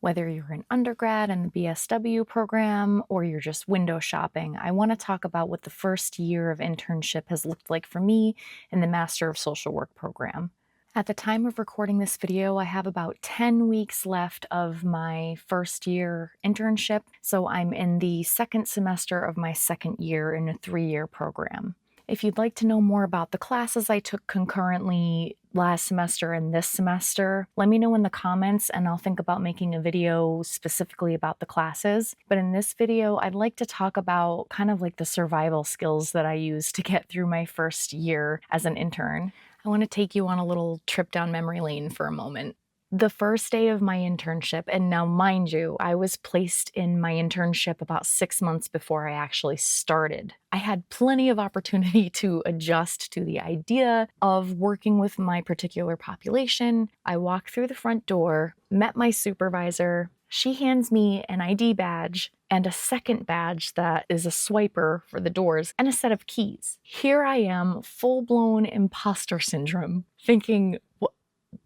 Whether you're an undergrad in the BSW program or you're just window shopping, I want to talk about what the first year of internship has looked like for me in the Master of Social Work program. At the time of recording this video, I have about 10 weeks left of my first year internship, so I'm in the second semester of my second year in a 3-year program. If you'd like to know more about the classes I took concurrently last semester and this semester, let me know in the comments and I'll think about making a video specifically about the classes. But in this video, I'd like to talk about kind of like the survival skills that I used to get through my first year as an intern. I want to take you on a little trip down memory lane for a moment. The first day of my internship, and now mind you, I was placed in my internship about 6 months before I actually started. I had plenty of opportunity to adjust to the idea of working with my particular population. I walked through the front door, met my supervisor. She hands me an ID badge and a second badge that is a swiper for the doors and a set of keys. Here I am, full-blown imposter syndrome, thinking,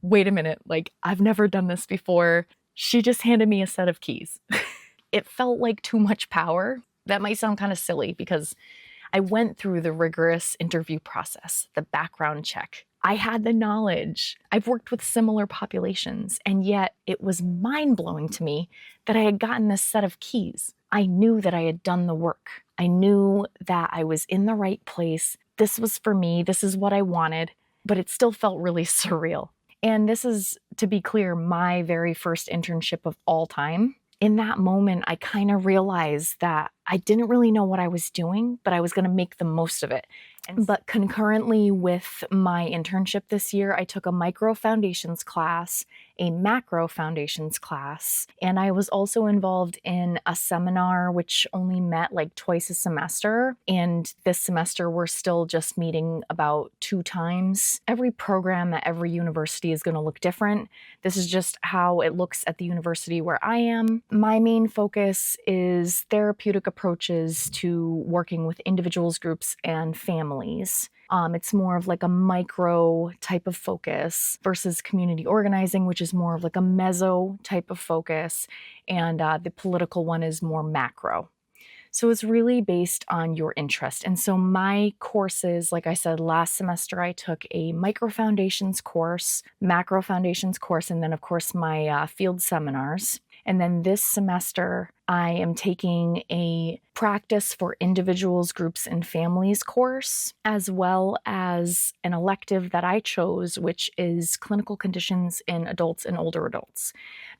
wait a minute, like, I've never done this before. She just handed me a set of keys. It felt like too much power. That might sound kind of silly because I went through the rigorous interview process, the background check. I had the knowledge. I've worked with similar populations, and yet it was mind-blowing to me that I had gotten this set of keys. I knew that I had done the work. I knew that I was in the right place. This was for me. This is what I wanted, but it still felt really surreal. And this is, to be clear, my very first internship of all time. In that moment, I kind of realized that I didn't really know what I was doing, but I was going to make the most of it. But concurrently with my internship this year, I took a micro foundations class, a macro foundations class, and I was also involved in a seminar which only met like twice a semester. And this semester, we're still just meeting about 2 times. Every program at every university is going to look different. This is just how it looks at the university where I am. My main focus is therapeutic approaches to working with individuals, groups, and families. It's more of like a micro type of focus versus community organizing, which is more of like a meso type of focus, and the political one is more macro. So it's really based on your interest. And so my courses, like I said, last semester I took a micro foundations course, macro foundations course, and then of course my field seminars. And then this semester, I am taking a practice for individuals, groups, and families course, as well as an elective that I chose, which is clinical conditions in adults and older adults.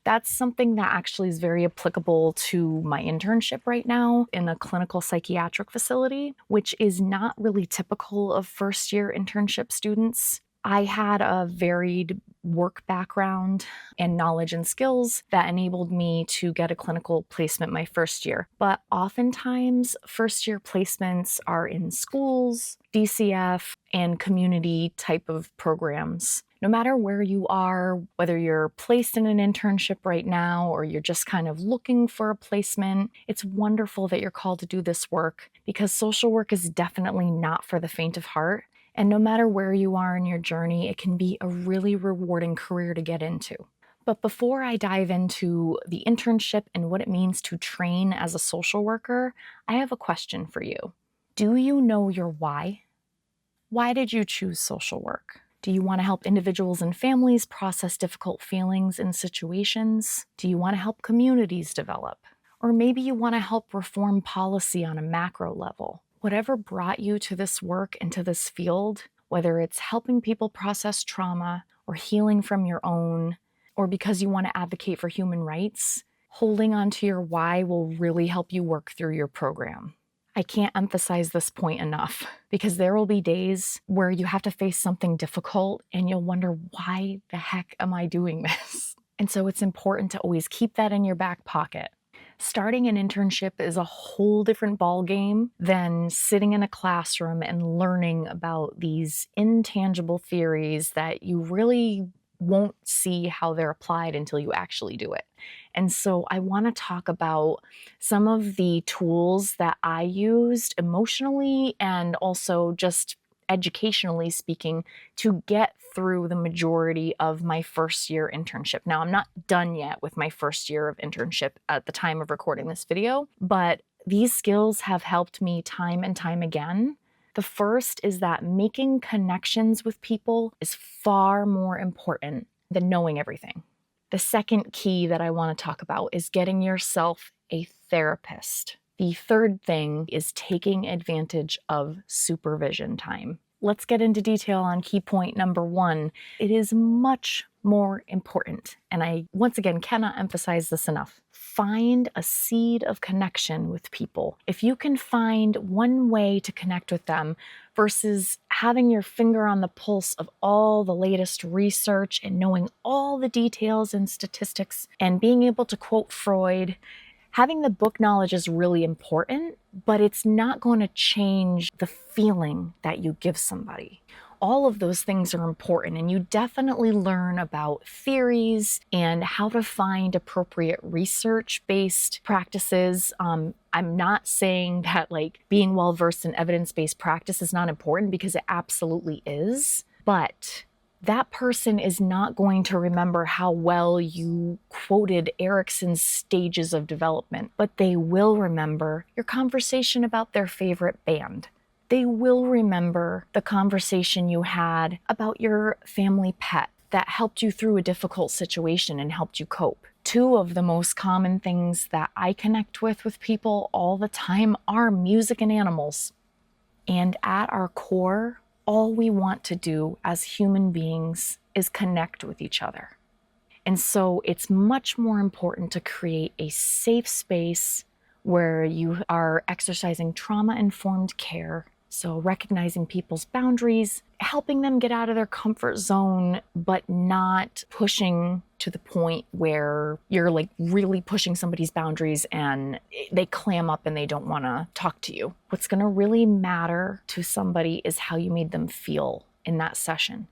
That's something that actually is very applicable to my internship right now in a clinical psychiatric facility, which is not really typical of first-year internship students. I had a varied work background and knowledge and skills that enabled me to get a clinical placement my first year. But oftentimes, first-year placements are in schools, DCF, and community type of programs. No matter where you are, whether you're placed in an internship right now or you're just kind of looking for a placement, it's wonderful that you're called to do this work because social work is definitely not for the faint of heart. And no matter where you are in your journey, it can be a really rewarding career to get into. But before I dive into the internship and what it means to train as a social worker, I have a question for you. Do you know your why? Why did you choose social work? Do you want to help individuals and families process difficult feelings and situations? Do you want to help communities develop? Or maybe you want to help reform policy on a macro level? Whatever brought you to this work and to this field, whether it's helping people process trauma or healing from your own, or because you want to advocate for human rights, holding on to your why will really help you work through your program. I can't emphasize this point enough because there will be days where you have to face something difficult and you'll wonder, why the heck am I doing this? And so it's important to always keep that in your back pocket. Starting an internship is a whole different ballgame than sitting in a classroom and learning about these intangible theories that you really won't see how they're applied until you actually do it. And so I want to talk about some of the tools that I used emotionally and also just educationally speaking, to get through the majority of my first year internship. Now, I'm not done yet with my first year of internship at the time of recording this video, but these skills have helped me time and time again. The first is that making connections with people is far more important than knowing everything. The second key that I want to talk about is getting yourself a therapist. The third thing is taking advantage of supervision time. Let's get into detail on key point number 1. It is much more important, and I once again cannot emphasize this enough. Find a seed of connection with people. If you can find one way to connect with them versus having your finger on the pulse of all the latest research and knowing all the details and statistics and being able to quote Freud, having the book knowledge is really important, but it's not going to change the feeling that you give somebody. All of those things are important, and you definitely learn about theories and how to find appropriate research-based practices. I'm not saying that being well-versed in evidence-based practice is not important, because it absolutely is, but that person is not going to remember how well you quoted Erickson's stages of development, but they will remember your conversation about their favorite band. They will remember the conversation you had about your family pet that helped you through a difficult situation and helped you cope. 2 of the most common things that I connect with people all the time are music and animals. And at our core, all we want to do as human beings is connect with each other. And so it's much more important to create a safe space where you are exercising trauma-informed care. So recognizing people's boundaries, helping them get out of their comfort zone, but not pushing to the point where you're really pushing somebody's boundaries and they clam up and they don't want to talk to you. What's going to really matter to somebody is how you made them feel in that session.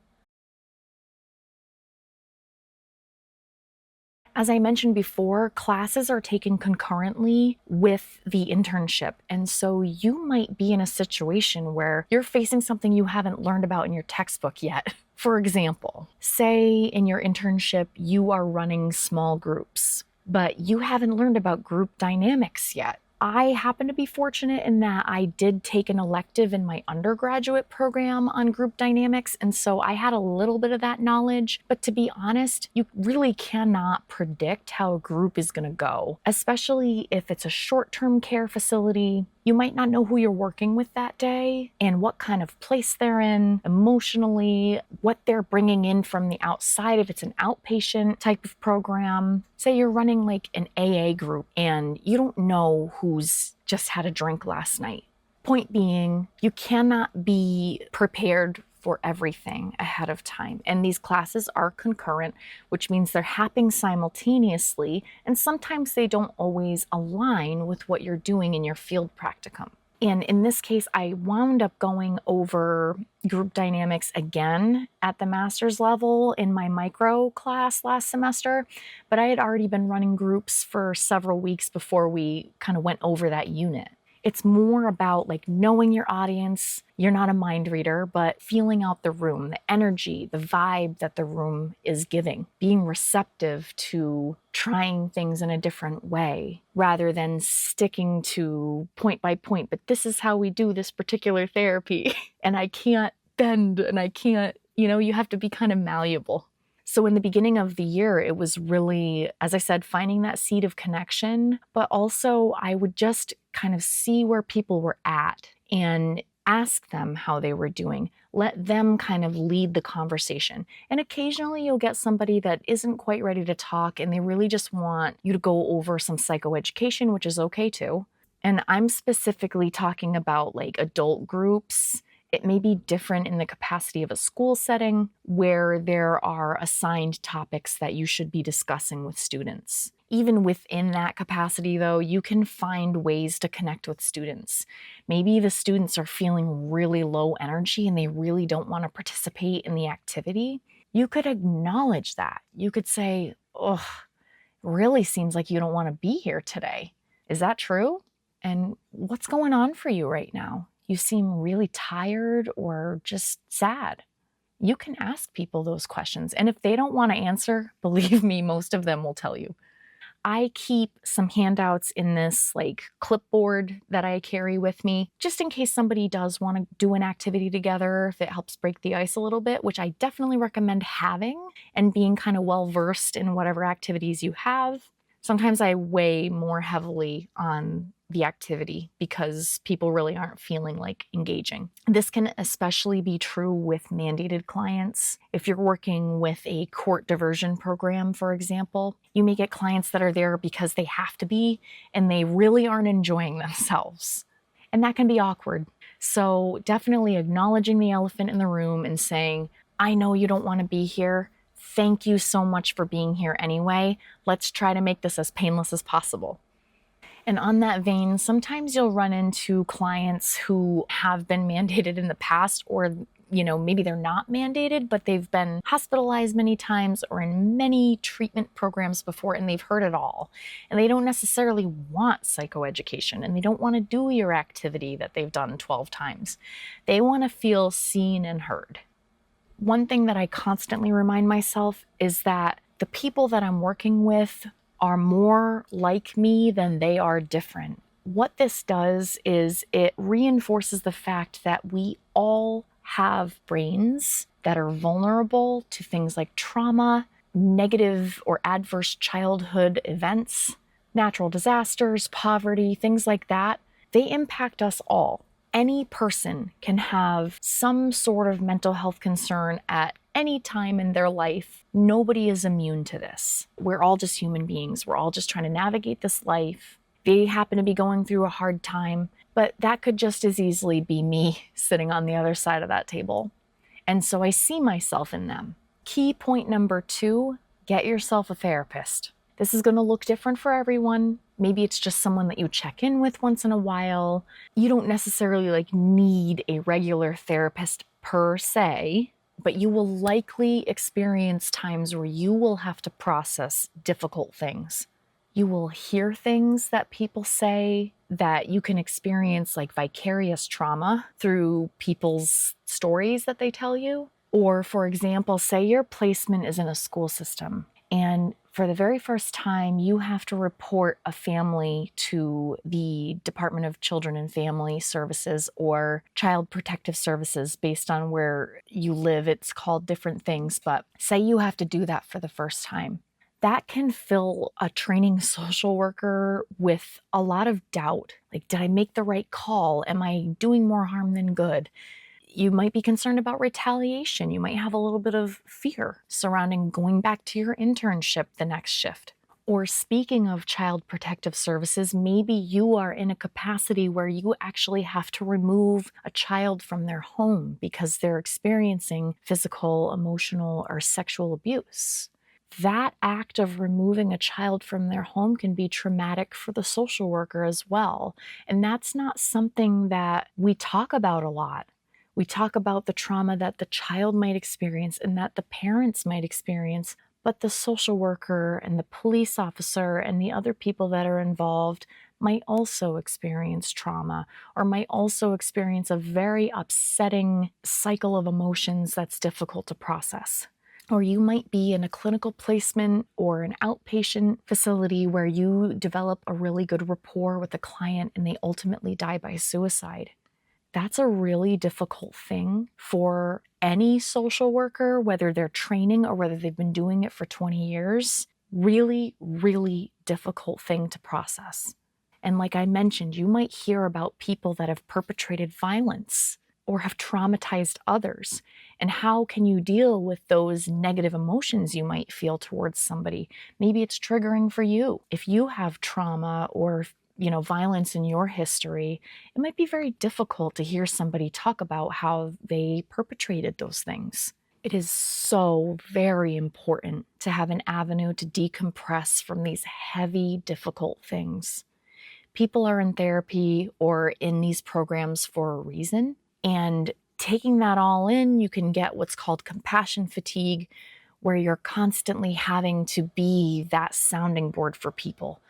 As I mentioned before, classes are taken concurrently with the internship. And so you might be in a situation where you're facing something you haven't learned about in your textbook yet. For example, say in your internship, you are running small groups, but you haven't learned about group dynamics yet. I happen to be fortunate in that I did take an elective in my undergraduate program on group dynamics, and so I had a little bit of that knowledge. But to be honest, you really cannot predict how a group is going to go, especially if it's a short-term care facility. You might not know who you're working with that day and what kind of place they're in emotionally, what they're bringing in from the outside if it's an outpatient type of program. Say you're running an AA group and you don't know who's just had a drink last night. Point being, you cannot be prepared for everything ahead of time. And these classes are concurrent, which means they're happening simultaneously, and sometimes they don't always align with what you're doing in your field practicum. And in this case, I wound up going over group dynamics again at the master's level in my micro class last semester, but I had already been running groups for several weeks before we kind of went over that unit. It's more about knowing your audience. You're not a mind reader, but feeling out the room, the energy, the vibe that the room is giving, being receptive to trying things in a different way rather than sticking to point by point. But this is how we do this particular therapy. And I can't bend and I can't, you have to be kind of malleable. So in the beginning of the year, it was really, as I said, finding that seed of connection, but also I would just kind of see where people were at and ask them how they were doing. Let them kind of lead the conversation. And occasionally you'll get somebody that isn't quite ready to talk and they really just want you to go over some psychoeducation, which is okay too. And I'm specifically talking about adult groups. It may be different in the capacity of a school setting where there are assigned topics that you should be discussing with students. Even within that capacity, though, you can find ways to connect with students. Maybe the students are feeling really low energy and they really don't want to participate in the activity. You could acknowledge that. You could say, "Oh, really seems like you don't want to be here today. Is that true? And what's going on for you right now?" You seem really tired or just sad. You can ask people those questions. And if they don't want to answer, believe me, most of them will tell you. I keep some handouts in this like clipboard that I carry with me, just in case somebody does want to do an activity together, if it helps break the ice a little bit, which I definitely recommend having and being kind of well versed in whatever activities you have. Sometimes I weigh more heavily on the activity because people really aren't feeling like engaging. This can especially be true with mandated clients. If you're working with a court diversion program, for example, you may get clients that are there because they have to be and they really aren't enjoying themselves. And that can be awkward. So definitely acknowledging the elephant in the room and saying, I know you don't want to be here. Thank you so much for being here anyway. Let's try to make this as painless as possible. And on that vein, sometimes you'll run into clients who have been mandated in the past, or maybe they're not mandated, but they've been hospitalized many times or in many treatment programs before, and they've heard it all. And they don't necessarily want psychoeducation, and they don't want to do your activity that they've done 12 times. They want to feel seen and heard. One thing that I constantly remind myself is that the people that I'm working with are more like me than they are different. What this does is it reinforces the fact that we all have brains that are vulnerable to things like trauma, negative or adverse childhood events, natural disasters, poverty, things like that. They impact us all. Any person can have some sort of mental health concern at any time in their life. Nobody is immune to this. We're all just human beings. We're all just trying to navigate this life. They happen to be going through a hard time, but that could just as easily be me sitting on the other side of that table. And so I see myself in them. Key point number 2, get yourself a therapist. This is going to look different for everyone. Maybe it's just someone that you check in with once in a while. You don't necessarily need a regular therapist per se, but you will likely experience times where you will have to process difficult things. You will hear things that people say that you can experience like vicarious trauma through people's stories that they tell you. Or for example, say your placement is in a school system and for the very first time, you have to report a family to the Department of Children and Family Services or Child Protective Services based on where you live. It's called different things, but say you have to do that for the first time. That can fill a training social worker with a lot of doubt. Like, did I make the right call? Am I doing more harm than good? You might be concerned about retaliation. You might have a little bit of fear surrounding going back to your internship the next shift. Or speaking of child protective services, maybe you are in a capacity where you actually have to remove a child from their home because they're experiencing physical, emotional, or sexual abuse. That act of removing a child from their home can be traumatic for the social worker as well. And that's not something that we talk about a lot. We talk about the trauma that the child might experience and that the parents might experience, but the social worker and the police officer and the other people that are involved might also experience trauma or might also experience a very upsetting cycle of emotions that's difficult to process. Or you might be in a clinical placement or an outpatient facility where you develop a really good rapport with the client and they ultimately die by suicide. That's a really difficult thing for any social worker, whether they're training or whether they've been doing it for 20 years. Really, really difficult thing to process. And like I mentioned, you might hear about people that have perpetrated violence or have traumatized others. And how can you deal with those negative emotions you might feel towards somebody? Maybe it's triggering for you. If you have trauma or violence in your history, it might be very difficult to hear somebody talk about how they perpetrated those things. It is so very important to have an avenue to decompress from these heavy, difficult things. People are in therapy or in these programs for a reason, and taking that all in, you can get what's called compassion fatigue, where you're constantly having to be that sounding board for people.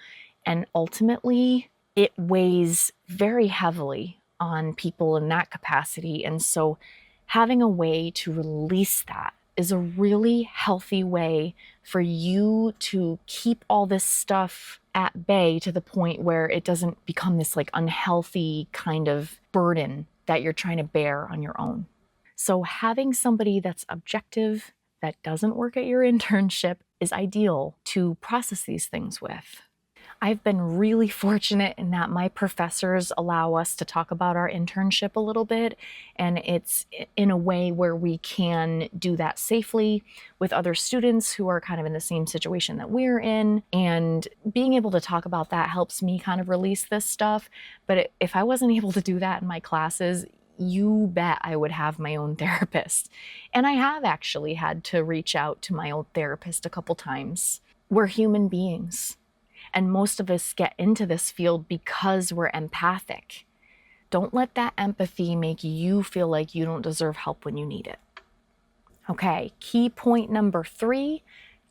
And ultimately, it weighs very heavily on people in that capacity. And so having a way to release that is a really healthy way for you to keep all this stuff at bay to the point where it doesn't become this like unhealthy kind of burden that you're trying to bear on your own. So having somebody that's objective, that doesn't work at your internship, is ideal to process these things with. I've been really fortunate in that my professors allow us to talk about our internship a little bit, and it's in a way where we can do that safely with other students who are kind of in the same situation that we're in, and being able to talk about that helps me kind of release this stuff. But if I wasn't able to do that in my classes, you bet I would have my own therapist. And I have actually had to reach out to my old therapist a couple times. We're human beings. And most of us get into this field because we're empathic. Don't let that empathy make you feel like you don't deserve help when you need it. Okay, key point number 3,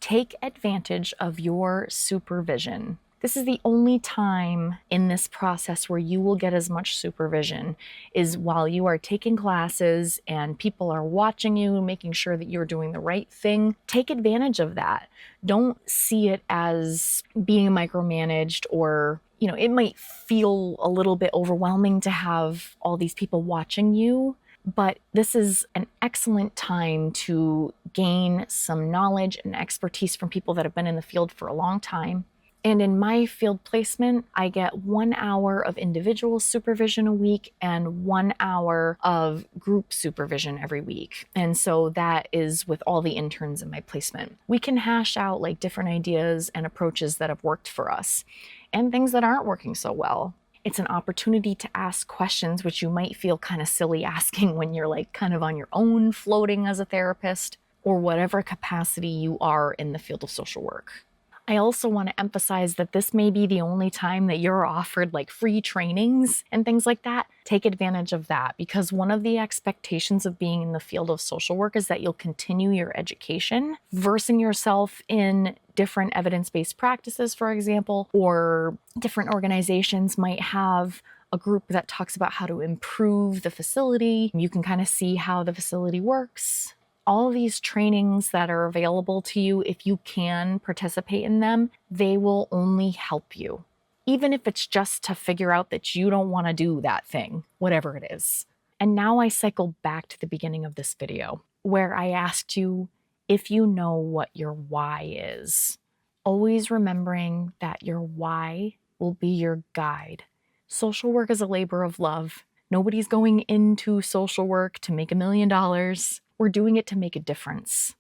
take advantage of your supervision. This is the only time in this process where you will get as much supervision is while you are taking classes and people are watching you, making sure that you're doing the right thing. Take advantage of that. Don't see it as being micromanaged or, it might feel a little bit overwhelming to have all these people watching you, but this is an excellent time to gain some knowledge and expertise from people that have been in the field for a long time. And in my field placement, I get 1 hour of individual supervision a week and 1 hour of group supervision every week. And so that is with all the interns in my placement. We can hash out like different ideas and approaches that have worked for us and things that aren't working so well. It's an opportunity to ask questions which you might feel kind of silly asking when you're like kind of on your own floating as a therapist or whatever capacity you are in the field of social work. I also want to emphasize that this may be the only time that you're offered like free trainings and things like that. Take advantage of that, because one of the expectations of being in the field of social work is that you'll continue your education, versing yourself in different evidence-based practices, for example, or different organizations might have a group that talks about how to improve the facility. You can kind of see how the facility works. All of these trainings that are available to you, if you can participate in them, they will only help you. Even if it's just to figure out that you don't want to do that thing, whatever it is. And now I cycle back to the beginning of this video, where I asked you if you know what your why is. Always remembering that your why will be your guide. Social work is a labor of love. Nobody's going into social work to make $1 million. We're doing it to make a difference.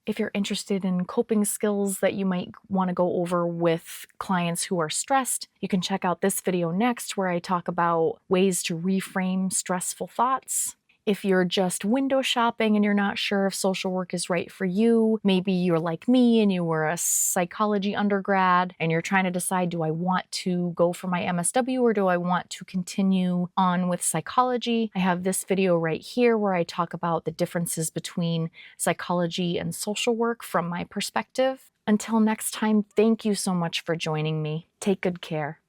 If you're interested in coping skills that you might want to go over with clients who are stressed, you can check out this video next where I talk about ways to reframe stressful thoughts. If you're just window shopping and you're not sure if social work is right for you, maybe you're like me and you were a psychology undergrad and you're trying to decide, do I want to go for my MSW or do I want to continue on with psychology? I have this video right here where I talk about the differences between psychology and social work from my perspective. Until next time, thank you so much for joining me. Take good care.